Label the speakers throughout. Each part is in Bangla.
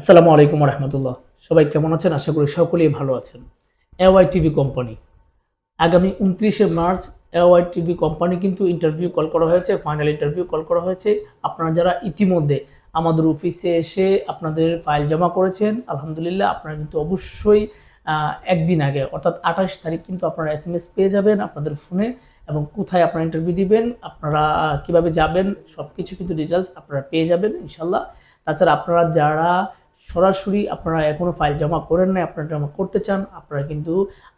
Speaker 1: আসসালামু আলাইকুম রহমতুল্লাহ। সবাই কেমন আছেন? আশা করি সকলেই ভালো আছেন। এওয়াই টিভি কোম্পানি আগামী 29শে মার্চ এওয়াই টিভি কোম্পানি কিন্তু ইন্টারভিউ কল করা হয়েছে, ফাইনাল ইন্টারভিউ কল করা হয়েছে। আপনারা যারা ইতিমধ্যে আমাদের অফিসে এসে আপনাদের ফাইল জমা করেছেন, আলহামদুলিল্লাহ আপনারা কিন্তু অবশ্যই একদিন আগে অর্থাৎ 28 তারিখ কিন্তু আপনারা SMS পেয়ে যাবেন আপনাদের ফোনে, এবং কোথায় আপনারা ইন্টারভিউ দিবেন, আপনারা কিভাবে যাবেন, সব কিছু কিন্তু ডিটেলস আপনারা পেয়ে যাবেন ইনশাল্লাহ। তাছাড়া আপনারা যারা সরাসরি আপনারা এখনও ফাইল জমা করেন নাই, আপনারা জমা করতে চান, আপনারা কিন্তু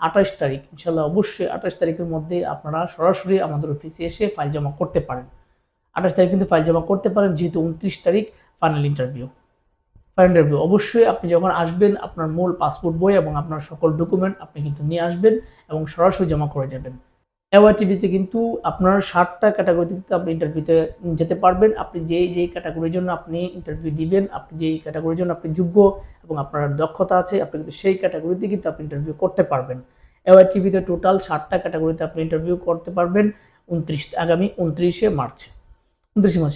Speaker 1: 28 তারিখ ইনশাল্লাহ অবশ্যই 28 তারিখের মধ্যে আপনারা সরাসরি আমাদের অফিসে এসে ফাইল জমা করতে পারেন। 28 তারিখ কিন্তু ফাইল জমা করতে পারেন, যেহেতু 29 তারিখ ফাইনাল ইন্টারভিউ। অবশ্যই আপনি যখন আসবেন আপনার মূল পাসপোর্ট বই এবং আপনার সকল ডকুমেন্ট আপনি কিন্তু নিয়ে আসবেন এবং সরাসরি জমা করে যাবেন। এওয়াই টিভিতে কিন্তু আপনার 60টা ক্যাটাগরিতে আপনি ইন্টারভিউতে যেতে পারবেন। আপনি যেই ক্যাটাগরির জন্য আপনি ইন্টারভিউ দিবেন, আপনি যেই ক্যাটাগরির জন্য আপনি যোগ্য এবং আপনার দক্ষতা আছে, আপনি কিন্তু সেই ক্যাটাগরিতে কিন্তু আপনি ইন্টারভিউ করতে পারবেন। এওয়াই টিভিতে টোটাল 60টা ক্যাটাগরিতে আপনি ইন্টারভিউ করতে পারবেন আগামী 29শে মার্চ।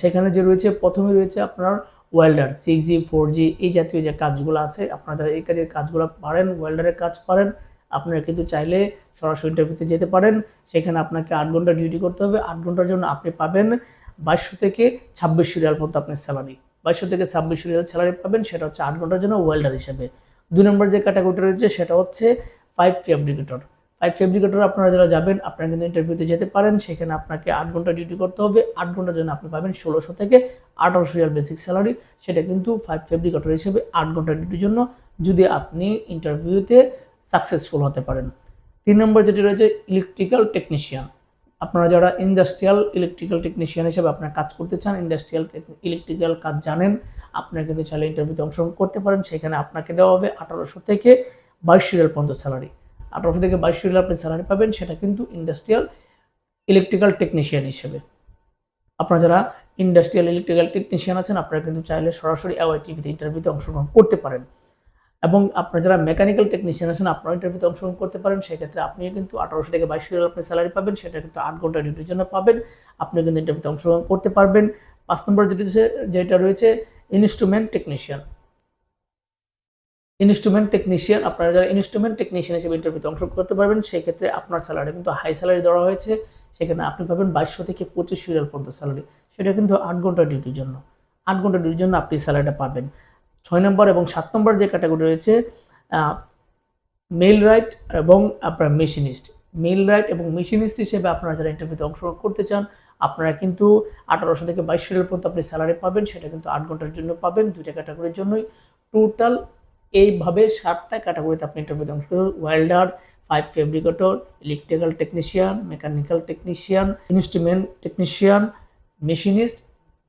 Speaker 1: সেখানে যে রয়েছে, প্রথমে রয়েছে আপনার ওয়েল্ডার 6G 4G এই জাতীয় যে কাজগুলো আছে, আপনারা যারা এই কাজের কাজগুলো পারেন, ওয়েল্ডারের কাজ পারেন, আপনারা কিন্তু চাইলে সরাসরি ইন্টারভিউতে যেতে পারেন। সেখানে আপনাকে 8 ঘন্টা ডিউটি করতে হবে। 8 ঘন্টার জন্য আপনি পাবেন 2200 থেকে 2600 রিয়াল পর্যন্ত আপনার স্যালারি। 2200 থেকে 2600 রিয়াল স্যালারি পাবেন, সেটা হচ্ছে 8 ঘন্টার জন্য ওয়েল্ডার হিসেবে। 2 নম্বর যে ক্যাটাগরিটা রয়েছে সেটা হচ্ছে পাইপ ফেব্রিকেটর। পাইপ ফেব্রিকেটর আপনারা যারা যাবেন, আপনারা কিন্তু ইন্টারভিউতে যেতে পারেন। সেখানে আপনাকে 8 ঘন্টা ডিউটি করতে হবে। 8 ঘন্টার জন্য আপনি পাবেন 1600 থেকে 1800 রিয়াল বেসিক স্যালারি। সেটা কিন্তু পাইপ ফেব্রিকেটর হিসেবে 8 ঘন্টা ডিউটির জন্য, যদি আপনি ইন্টারভিউতে সাকসেসফুল হতে পারেন। 3 নম্বর যেটি রয়েছে ইলেকট্রিক্যাল টেকনিশিয়ান। আপনারা যারা ইন্ডাস্ট্রিয়াল ইলেকট্রিক্যাল টেকনিশিয়ান হিসেবে আপনারা কাজ করতে চান, ইন্ডাস্ট্রিয়াল ইলেকট্রিক্যাল কাজ জানেন, আপনারা কিন্তু চাইলে ইন্টারভিউতে অংশগ্রহণ করতে পারেন। সেখানে আপনাকে দেওয়া হবে 1800 থেকে 2200 রিয়াল পর্যন্ত স্যালারি। 1800 থেকে 2200 রিয়াল আপনি স্যালারি পাবেন, সেটা কিন্তু ইন্ডাস্ট্রিয়াল ইলেকট্রিক্যাল টেকনিশিয়ান হিসেবে। আপনারা যারা ইন্ডাস্ট্রিয়াল ইলেকট্রিক্যাল টেকনিশিয়ান আছেন, আপনারা কিন্তু চাইলে সরাসরি এওয়াই টিভিতে ইন্টারভিউতে অংশগ্রহণ করতে পারেন। এবং আপনারা যারা মেকানিক্যাল টেকনিশিয়ান আছেন, আপনারা ইন্টারভিউতে অংশগ্রহণ করতে পারেন। সেক্ষেত্রে আপনিও কিন্তু 1800 থেকে 2200 রিয়াল আপনি স্যালারি পাবেন, সেটা কিন্তু 8 ঘন্টা ডিউটির জন্য পাবেন। আপনি কিন্তু ইন্টারভিউতে অংশগ্রহণ করতে পারবেন। 5 নম্বর যেটা রয়েছে ইনস্ট্রুমেন্ট টেকনিশিয়ান। আপনারা যারা ইনস্ট্রুমেন্ট টেকনিশিয়ান হিসেবে ইন্টারভিউতে অংশগ্রহণ করতে পারবেন, সেক্ষেত্রে আপনার স্যালারি কিন্তু হাই স্যালারি দেওয়া হয়েছে। সেখানে আপনি পাবেন 2200 থেকে 2500 রিয়াল পর্যন্ত স্যালারি। সেটা কিন্তু 8 ঘন্টা ডিউটির জন্য। 8 ঘন্টা ডিউটির জন্য আপনি স্যালারিটা পাবেন। 6 নম্বর এবং 7 নম্বর যে ক্যাটাগরি রয়েছে মেল রাইট এবং আপনার মেশিনিস্ট। মেল রাইট এবং মেশিনিস্ট হিসেবে আপনারা যারা ইন্টারভিউতে অংশগ্রহণ করতে চান, আপনারা কিন্তু 1800 থেকে 2200 রিয়াল পর্যন্ত আপনি স্যালারি পাবেন। সেটা কিন্তু 8 ঘন্টার জন্য পাবেন, দুইটা ক্যাটাগরির জন্যই। টোটাল এইভাবে 7টা ক্যাটাগরিতে আপনি ইন্টারভিউতে অংশগ্রহণ, welder, pipe fabricator, electrical technician, mechanical technician, instrument technician, machinist,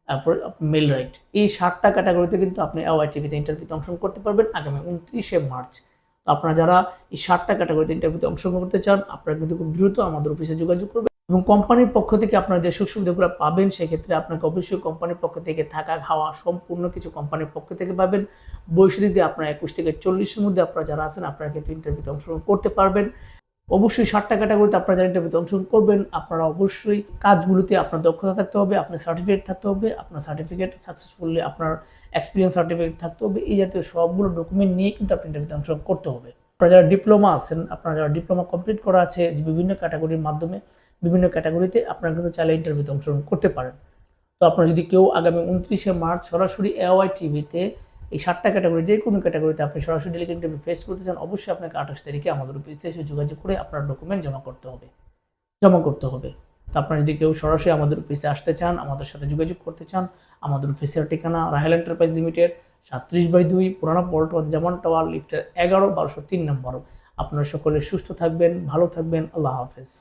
Speaker 1: তারপর মেল রাইট, এই 7টা ক্যাটাগরিতে কিন্তু আপনি এওয়াই টিভিতে ইন্টারভিউতে অংশগ্রহণ করতে পারবেন আগামী 29শে মার্চ। তো আপনারা যারা এই 7টা ক্যাটাগরিতে ইন্টারভিউতে অংশগ্রহণ করতে চান, আপনারা কিন্তু খুব দ্রুত আমাদের অফিসে যোগাযোগ করবেন এবং কোম্পানির পক্ষ থেকে আপনারা যে সুযোগ সুবিধাগুলো পাবেন, সেক্ষেত্রে আপনাকে অবশ্যই কোম্পানির পক্ষ থেকে থাকা খাওয়া সম্পূর্ণ কিছু কোম্পানির পক্ষ থেকে পাবেন। বয়সী দিক দিয়ে আপনারা 21 থেকে 40-এর মধ্যে আপনারা যারা আছেন, আপনারা কিন্তু ইন্টারভিউতে অংশগ্রহণ করতে পারবেন। অবশ্যই 7টা ক্যাটাগরিতে আপনারা যারা ইন্টারভিউতে অংশগ্রহণ করবেন, আপনারা অবশ্যই কাজগুলোতে আপনার দক্ষতা থাকতে হবে, আপনার সার্টিফিকেট থাকতে হবে, আপনার সার্টিফিকেট সাকসেসফুলি আপনার এক্সপিরিয়েন্স সার্টিফিকেট থাকতে হবে। এই জাতীয় সবগুলো ডকুমেন্ট নিয়ে কিন্তু আপনি ইন্টারভিউতে অংশগ্রহণ করতে হবে। আপনারা যারা ডিপ্লোমা আছেন, আপনারা যারা ডিপ্লোমা কমপ্লিট করা আছে বিভিন্ন ক্যাটাগরির মাধ্যমে, বিভিন্ন ক্যাটাগরিতে আপনারা কিন্তু চাইলে ইন্টারভিউতে অংশগ্রহণ করতে পারেন। তো আপনারা যদি কেউ আগামী 29শে মার্চ সরাসরি এওয়াই টিভিতে এই 7টা ক্যাটাগরি যে কোনো ক্যাটাগরিতে আপনি সরাসরি ডেলিগেট ইন্টারভিউ ফেস করতে চান, অবশ্যই আপনাকে 28 তারিখে আমাদের অফিসে এসে যোগাযোগ করে আপনার ডকুমেন্ট জমা করতে হবে। তো আপনারা যদি কেউ সরাসরি আমাদের অফিসে আসতে চান, আমাদের সাথে যোগাযোগ করতে চান, আমাদের অফিসের ঠিকানা রাহেল এন্টারপ্রাইজ লিমিটেড, 37/2 পুরানা পল্টন জামান টাওয়ার, লিফটের 11, 1203 নম্বর। আপনারা সকলে সুস্থ থাকবেন, ভালো থাকবেন। আল্লাহ হাফেজ।